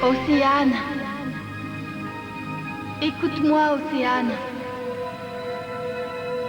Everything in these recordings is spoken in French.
Océane. Écoute-moi, Océane.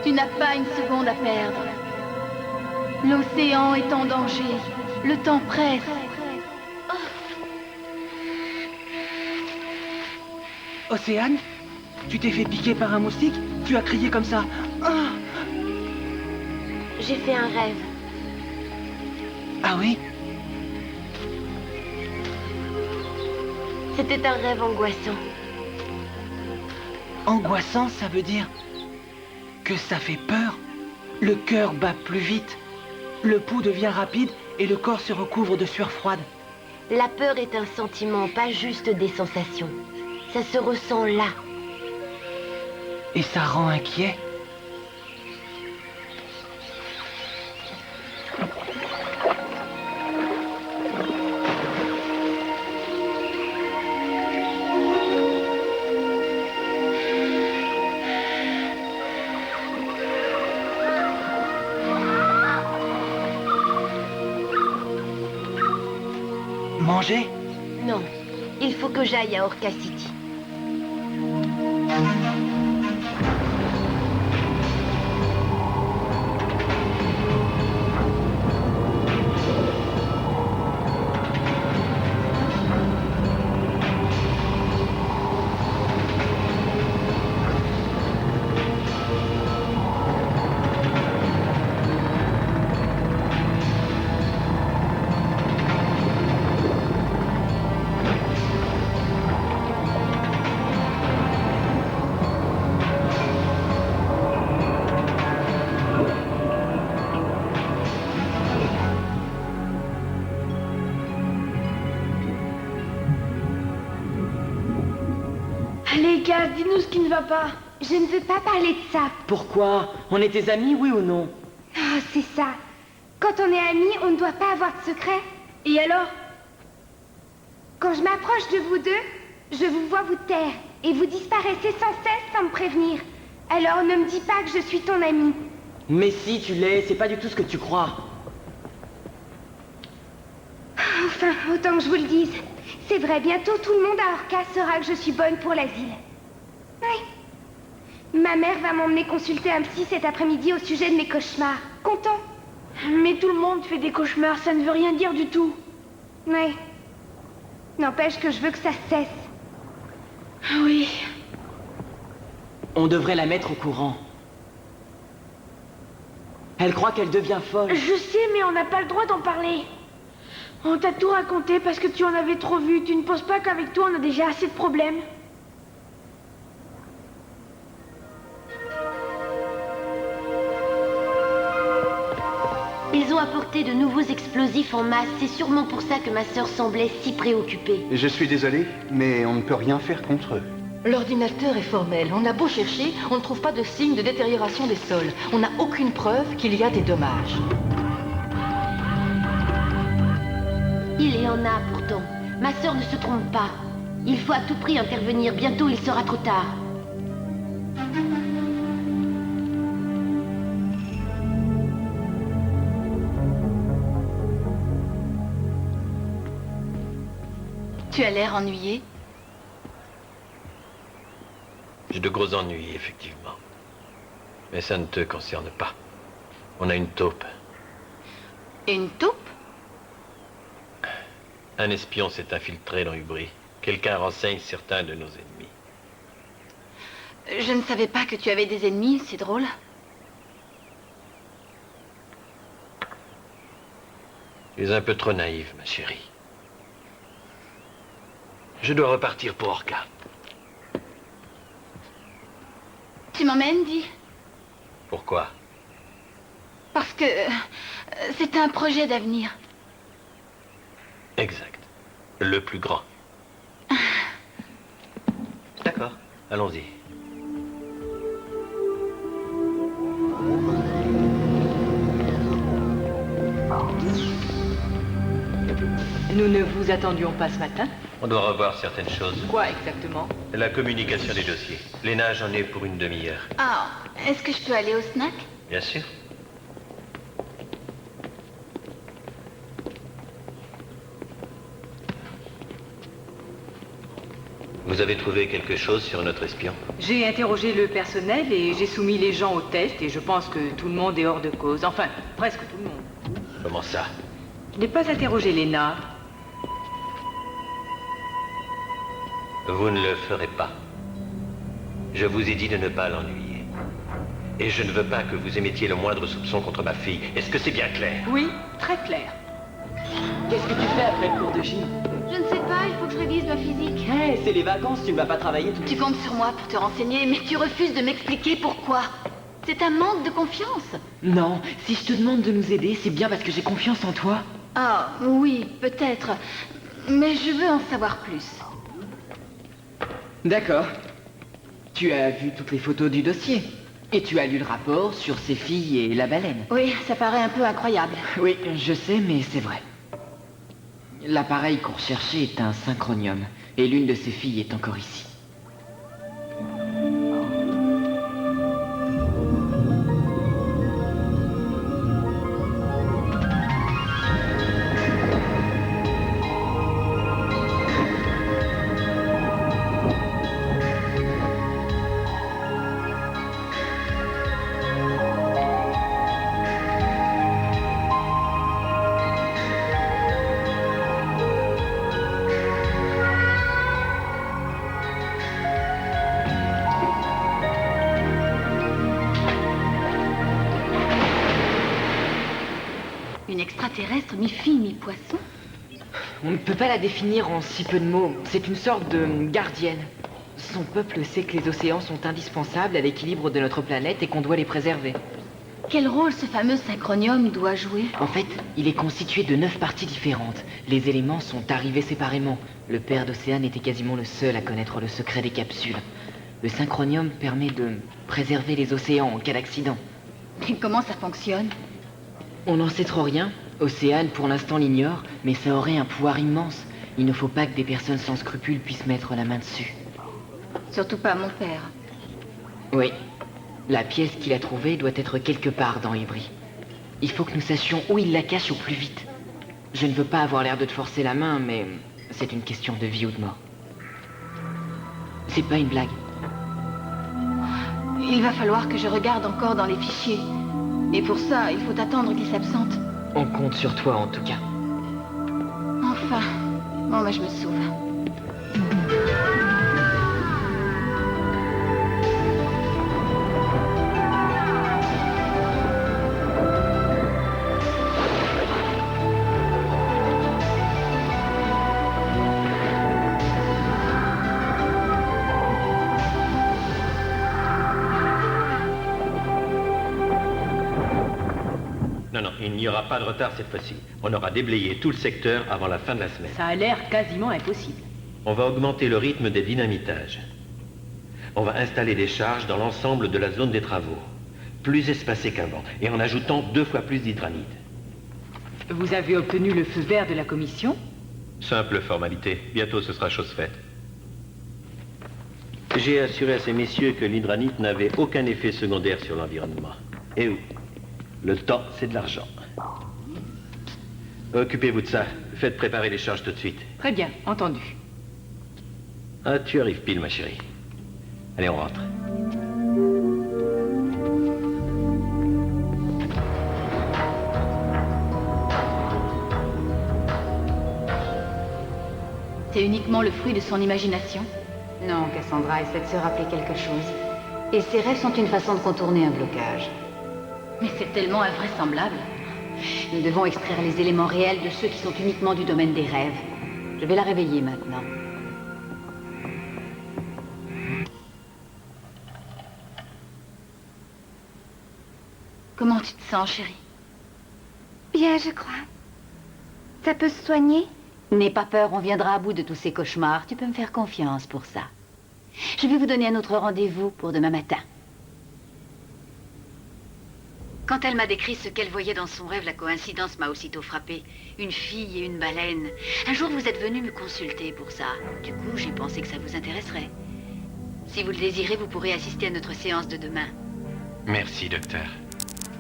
Tu n'as pas une seconde à perdre. L'océan est en danger. Le temps presse. Océane? Tu t'es fait piquer par un moustique? Tu as crié comme ça. Ah, J'ai fait un rêve. ah oui? C'était un rêve angoissant. Angoissant, ça veut dire que ça fait peur. Le cœur bat plus vite. Le pouls devient rapide et le corps se recouvre de sueur froide. La peur est un sentiment, pas juste des sensations. Ça se ressent là. Et ça rend inquiet. Manger? Non, il faut que j'aille à Orca City. Allez, gars, dis-nous ce qui ne va pas. Je ne veux pas parler de ça. Pourquoi? On est tes amis, oui ou non? Oh, c'est ça. Quand on est amis, on ne doit pas avoir de secret. Et alors? Quand je m'approche de vous deux, je vous vois vous taire. Et vous disparaissez sans cesse sans me prévenir. Alors ne me dis pas que je suis ton ami. Mais si, tu l'es, c'est pas du tout ce que tu crois. Enfin, autant que je vous le dise. C'est vrai, bientôt tout le monde à Orca saura que je suis bonne pour l'asile. Oui. Ma mère va m'emmener consulter un psy cet après-midi au sujet de mes cauchemars. Content? Mais tout le monde fait des cauchemars, ça ne veut rien dire du tout. Oui. N'empêche que je veux que ça cesse. Oui. On devrait la mettre au courant. Elle croit qu'elle devient folle. Je sais, mais on n'a pas le droit d'en parler. On t'a tout raconté parce que tu en avais trop vu. Tu ne penses pas qu'avec toi, on a déjà assez de problèmes? Ils ont apporté de nouveaux explosifs en masse. C'est sûrement pour ça que ma sœur semblait si préoccupée. Je suis désolé, mais on ne peut rien faire contre eux. L'ordinateur est formel. On a beau chercher, on ne trouve pas de signe de détérioration des sols. On n'a aucune preuve qu'il y a des dommages. Il y en a pourtant. Ma sœur ne se trompe pas. Il faut à tout prix intervenir. Bientôt, il sera trop tard. Tu as l'air ennuyé. J'ai de gros ennuis, effectivement. Mais ça ne te concerne pas. On a une taupe. Une taupe? Un espion s'est infiltré dans Hubri. Quelqu'un renseigne certains de nos ennemis. Je ne savais pas que tu avais des ennemis, c'est drôle. Tu es un peu trop naïve, ma chérie. Je dois repartir pour Orca. Tu m'emmènes, dis? Pourquoi? Parce que c'est un projet d'avenir. Exact. Le plus grand. D'accord, allons-y. Nous ne vous attendions pas ce matin. On doit revoir certaines choses. Quoi exactement? La communication des dossiers. Léna, j'en ai pour une demi-heure. Ah, est-ce que je peux aller au snack? Bien sûr. Vous avez trouvé quelque chose sur notre espion? J'ai interrogé le personnel et j'ai soumis les gens au test et je pense que tout le monde est hors de cause. Enfin, presque tout le monde. Comment ça? Je n'ai pas interrogé Lena. Vous ne le ferez pas. Je vous ai dit de ne pas l'ennuyer. Et je ne veux pas que vous émettiez le moindre soupçon contre ma fille. Est-ce que c'est bien clair? Oui, très clair. Qu'est-ce que tu fais après le cours de gym? Je ne sais pas, il faut que je révise ma physique. Hé, c'est les vacances, tu ne vas pas travailler tout de Tu suite. comptes sur moi pour te renseigner, mais tu refuses de m'expliquer pourquoi. C'est un manque de confiance. Non, si je te demande de nous aider, c'est bien parce que j'ai confiance en toi. Ah, oui, peut-être. Mais je veux en savoir plus. D'accord. Tu as vu toutes les photos du dossier. Et tu as lu le rapport sur ces filles et la baleine. Oui, ça paraît un peu incroyable. Oui, je sais, mais c'est vrai. L'appareil qu'on recherchait est un synchronium. Et l'une de ces filles est encore ici. Une extraterrestre, mi-fille, mi-poisson. On ne peut pas la définir en si peu de mots. C'est une sorte de gardienne. Son peuple sait que les océans sont indispensables à l'équilibre de notre planète et qu'on doit les préserver. Quel rôle ce fameux synchronium doit jouer? En fait, il est constitué de 9 parties différentes. Les éléments sont arrivés séparément. Le père d'Océane était quasiment le seul à connaître le secret des capsules. Le synchronium permet de préserver les océans en cas d'accident. Et comment ça fonctionne? On n'en sait trop rien. Océane, pour l'instant, l'ignore, mais ça aurait un pouvoir immense. Il ne faut pas que des personnes sans scrupules puissent mettre la main dessus. Surtout pas mon père. Oui. La pièce qu'il a trouvée doit être quelque part dans Ivry. Il faut que nous sachions où il la cache au plus vite. Je ne veux pas avoir l'air de te forcer la main, mais c'est une question de vie ou de mort. C'est pas une blague. Il va falloir que je regarde encore dans les fichiers. Et pour ça, il faut attendre qu'il s'absente. On compte sur toi, en tout cas. Enfin. Bon, bah, je me sauve. Non, il n'y aura pas de retard cette fois-ci. On aura déblayé tout le secteur avant la fin de la semaine. Ça a l'air quasiment impossible. On va augmenter le rythme des dynamitages. On va installer des charges dans l'ensemble de la zone des travaux, plus espacée qu'avant, et en ajoutant 2 fois plus d'hydranite. Vous avez obtenu le feu vert de la commission? Simple formalité. Bientôt ce sera chose faite. J'ai assuré à ces messieurs que l'hydranite n'avait aucun effet secondaire sur l'environnement. Et où? Le temps, c'est de l'argent. Occupez-vous de ça. Faites préparer les charges tout de suite. Très bien, entendu. Ah, tu arrives pile, ma chérie. Allez, on rentre. C'est uniquement le fruit de son imagination? Non, Cassandra essaie de se rappeler quelque chose. Et ses rêves sont une façon de contourner un blocage. Mais c'est tellement invraisemblable. Nous devons extraire les éléments réels de ceux qui sont uniquement du domaine des rêves. Je vais la réveiller maintenant. Comment tu te sens, chérie? Bien, je crois. Ça peut se soigner? N'aie pas peur, on viendra à bout de tous ces cauchemars. Tu peux me faire confiance pour ça. Je vais vous donner un autre rendez-vous pour demain matin. Quand elle m'a décrit ce qu'elle voyait dans son rêve, la coïncidence m'a aussitôt frappée. Une fille et une baleine. Un jour, vous êtes venu me consulter pour ça. Du coup, j'ai pensé que ça vous intéresserait. Si vous le désirez, vous pourrez assister à notre séance de demain. Merci, docteur.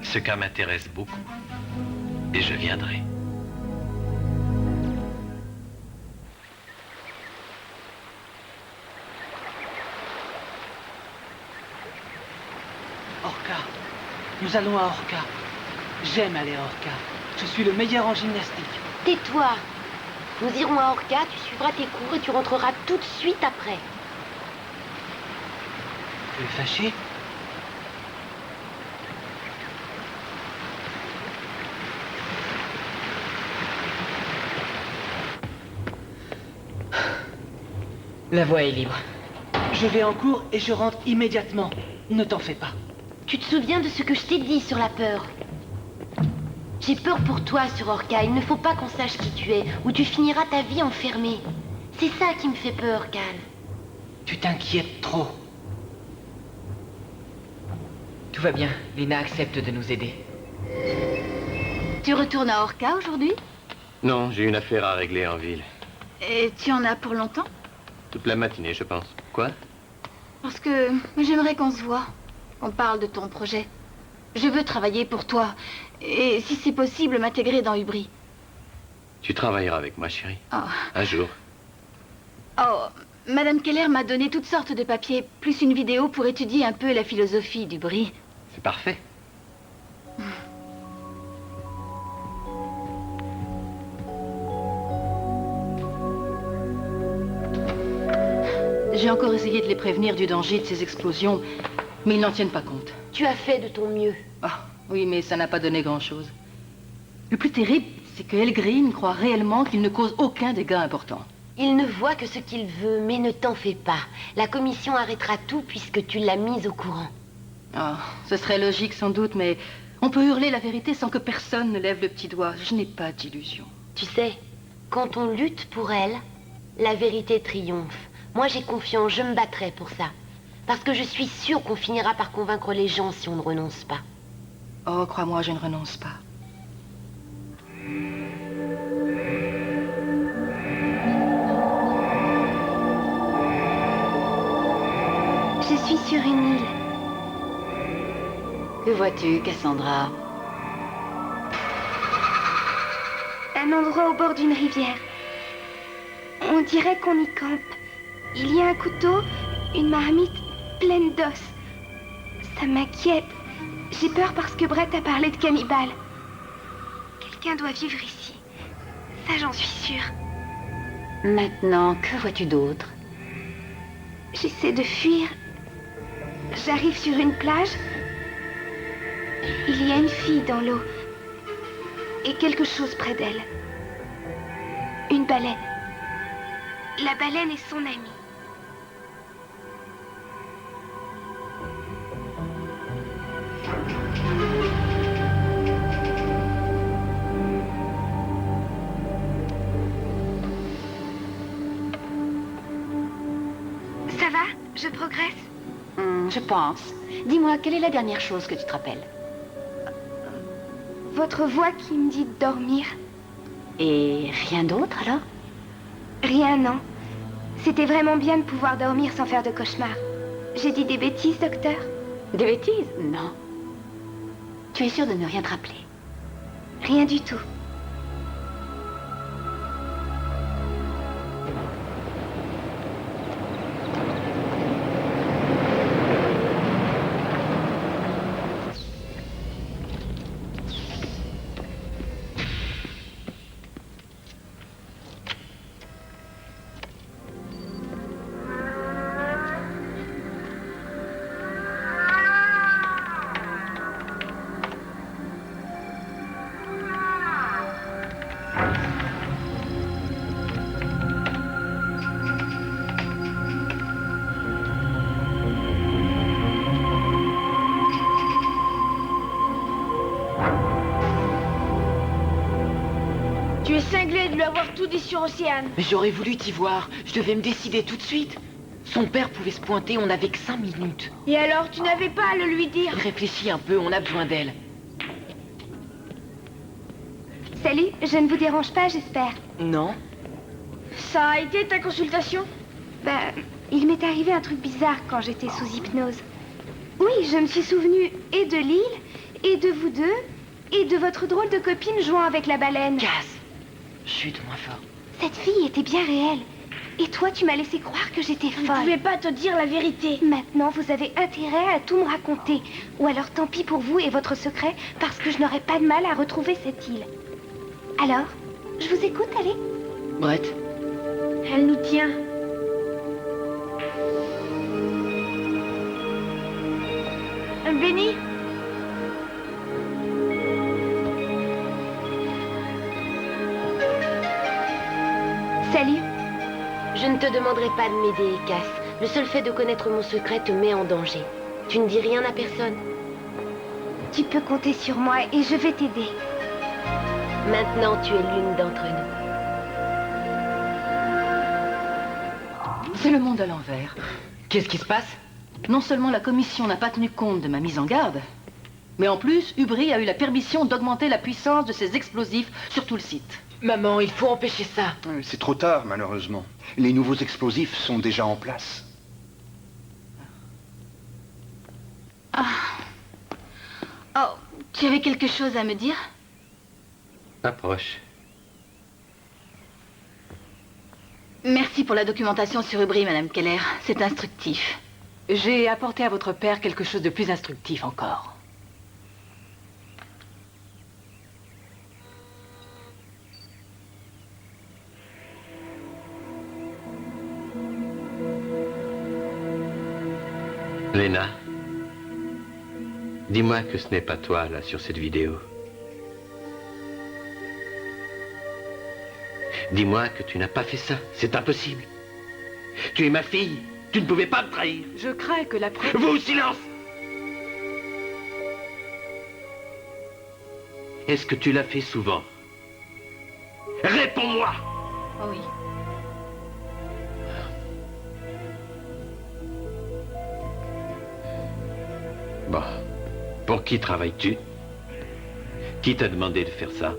Ce cas m'intéresse beaucoup. Et je viendrai. Nous allons à Orca. J'aime aller à Orca. Je suis le meilleur en gymnastique. Tais-toi. Nous irons à Orca, tu suivras tes cours et tu rentreras tout de suite après. Tu es fâché? La voie est libre. Je vais en cours et je rentre immédiatement. Ne t'en fais pas. Tu te souviens de ce que je t'ai dit sur la peur? J'ai peur pour toi sur Orca. Il ne faut pas qu'on sache qui tu es, ou tu finiras ta vie enfermée. C'est ça qui me fait peur, Cal. Tu t'inquiètes trop. Tout va bien. Lena accepte de nous aider. Tu retournes à Orca aujourd'hui? Non, j'ai une affaire à régler en ville. Et tu en as pour longtemps? Toute la matinée, je pense. Quoi? Parce que j'aimerais qu'on se voit. On parle de ton projet. Je veux travailler pour toi. Et si c'est possible, m'intégrer dans Ubri. Tu travailleras avec moi, chérie. Oh. Un jour. Oh, Madame Keller m'a donné toutes sortes de papiers, plus une vidéo pour étudier un peu la philosophie d'Ubri. C'est parfait. J'ai encore essayé de les prévenir du danger de ces explosions, mais ils n'en tiennent pas compte. Tu as fait de ton mieux. Ah, oui, mais ça n'a pas donné grand-chose. Le plus terrible, c'est que Elgreen croit réellement qu'il ne cause aucun dégât important. Il ne voit que ce qu'il veut, mais ne t'en fais pas. La commission arrêtera tout puisque tu l'as mise au courant. Ah, ce serait logique sans doute, mais on peut hurler la vérité sans que personne ne lève le petit doigt. Je n'ai pas d'illusion. Tu sais, quand on lutte pour elle, la vérité triomphe. Moi, j'ai confiance, je me battrai pour ça. Parce que je suis sûre qu'on finira par convaincre les gens si on ne renonce pas. Oh, crois-moi, je ne renonce pas. Je suis sur une île. Que vois-tu, Cassandra? Un endroit au bord d'une rivière. On dirait qu'on y campe. Il y a un couteau, une marmite pleine d'os. Ça m'inquiète. J'ai peur parce que Brett a parlé de cannibales. Quelqu'un doit vivre ici. Ça, j'en suis sûre. Maintenant, que vois-tu d'autre? J'essaie de fuir. J'arrive sur une plage. Il y a une fille dans l'eau. Et quelque chose près d'elle. Une baleine. La baleine est son amie. Ça va? Je progresse? Je pense. Dis-moi, quelle est la dernière chose que tu te rappelles? Votre voix qui me dit de dormir. Et rien d'autre, alors? Rien, non. C'était vraiment bien de pouvoir dormir sans faire de cauchemars. J'ai dit des bêtises, docteur? Des bêtises? Non. Tu es sûre de ne rien te rappeler? Rien du tout. Tu es cinglé de lui avoir tout dit sur Océane. Mais j'aurais voulu t'y voir. Je devais me décider tout de suite. Son père pouvait se pointer, on n'avait que 5 minutes. Et alors, tu n'avais pas à le lui dire. Réfléchis un peu, on a besoin d'elle. Salut, je ne vous dérange pas, j'espère. Non? Ça a été ta consultation? Ben, il m'est arrivé un truc bizarre quand j'étais sous hypnose. Oui, je me suis souvenue et de l'île, et de vous deux, et de votre drôle de copine jouant avec la baleine. Casse! Chut, moins fort. Cette fille était bien réelle. Et toi, tu m'as laissé croire que j'étais Je ne folle. pouvais pas te dire la vérité. Maintenant, vous avez intérêt à tout me raconter. Ou alors tant pis pour vous et votre secret, parce que je n'aurai pas de mal à retrouver cette île. Alors, je vous écoute, allez. Brett, Elle nous tient. Benny? Salut. Je ne te demanderai pas de m'aider, Cass. Le seul fait de connaître mon secret te met en danger. Tu ne dis rien à personne. Tu peux compter sur moi et je vais t'aider. Maintenant, tu es l'une d'entre nous. c'est le monde à l'envers. Qu'est-ce qui se passe? Non seulement la commission n'a pas tenu compte de ma mise en garde, mais en plus, Ubri a eu la permission d'augmenter la puissance de ses explosifs sur tout le site. Maman, il faut empêcher ça. C'est trop tard, malheureusement. Les nouveaux explosifs sont déjà en place. Oh, tu avais quelque chose à me dire? Approche. Merci pour la documentation sur Ubri, Madame Keller. C'est instructif. J'ai apporté à votre père quelque chose de plus instructif encore. Lena, dis-moi que ce n'est pas toi, là, sur cette vidéo. Dis-moi que tu n'as pas fait ça. C'est impossible. Tu es ma fille. Tu ne pouvais pas me trahir. Je crains que la preuve... Vous, silence! Est-ce que tu l'as fait souvent? Réponds-moi! Oh oui. Bon. Pour qui travailles-tu? Qui t'a demandé de faire ça?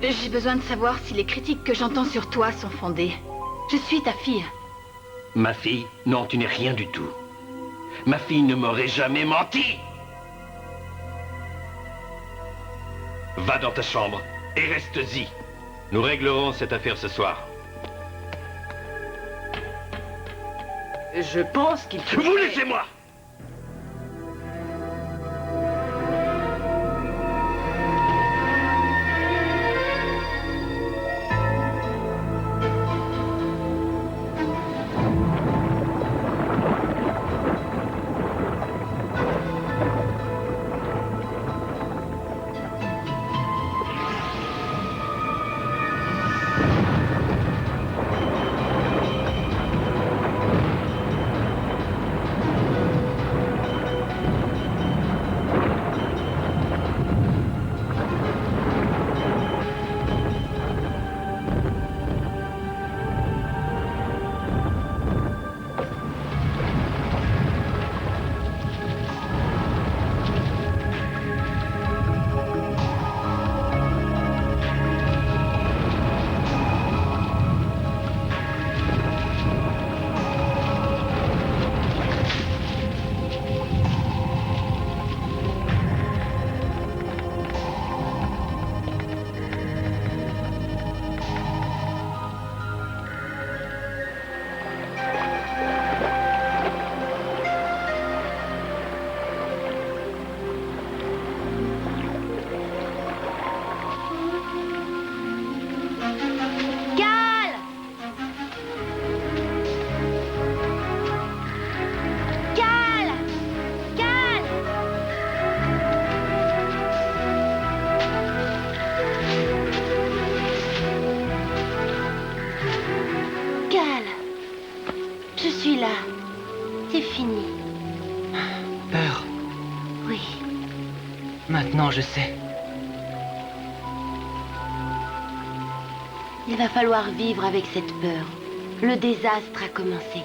J'ai besoin de savoir si les critiques que j'entends sur toi sont fondées. Je suis ta fille. Ma fille? Non, tu n'es rien du tout. Ma fille ne m'aurait jamais menti! Va dans ta chambre et reste-y. Nous réglerons cette affaire ce soir. Je pense qu'il faut... Vous laissez-moi! C'est fini. Peur. Oui. Maintenant, je sais. Il va falloir vivre avec cette peur. Le désastre a commencé.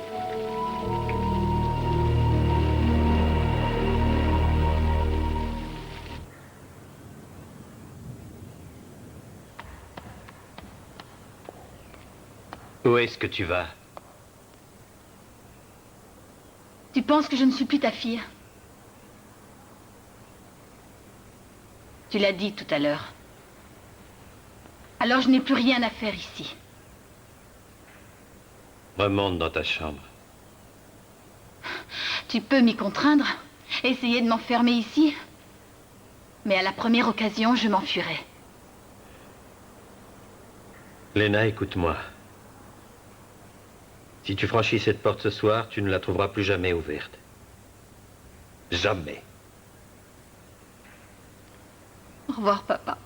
Où est-ce que tu vas? Tu penses que je ne suis plus ta fille? Tu l'as dit tout à l'heure. Alors je n'ai plus rien à faire ici. Remonte dans ta chambre. Tu peux m'y contraindre, essayer de m'enfermer ici, mais à la première occasion, je m'enfuirai. Lena, écoute-moi. Si tu franchis cette porte ce soir, tu ne la trouveras plus jamais ouverte. Jamais. Au revoir, papa.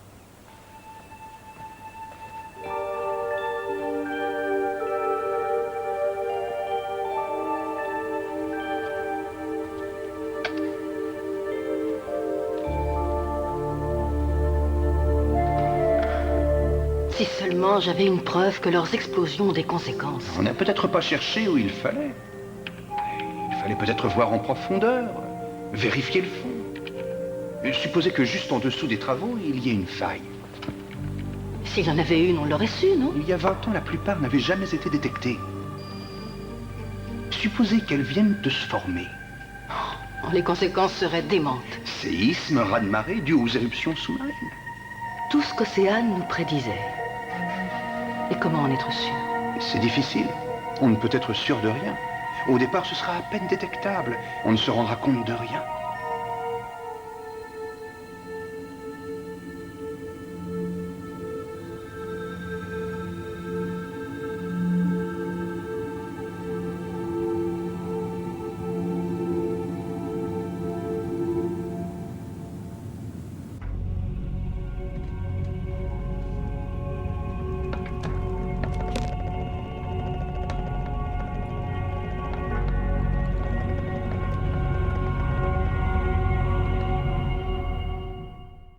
Si seulement j'avais une preuve que leurs explosions ont des conséquences. On n'a peut-être pas cherché où il fallait. Il fallait peut-être voir en profondeur, vérifier le fond. Supposer que juste en dessous des travaux, il y ait une faille. S'il y en avait une, on l'aurait su, non? Il y a 20 ans, la plupart n'avaient jamais été détectées. Supposer qu'elles viennent de se former. Oh, les conséquences seraient démentes. Séisme, raz-de-marée dus aux éruptions sous-marines. Tout ce qu'Océane nous prédisait. Et comment en être sûr? C'est difficile. On ne peut être sûr de rien. Au départ, ce sera à peine détectable. On ne se rendra compte de rien.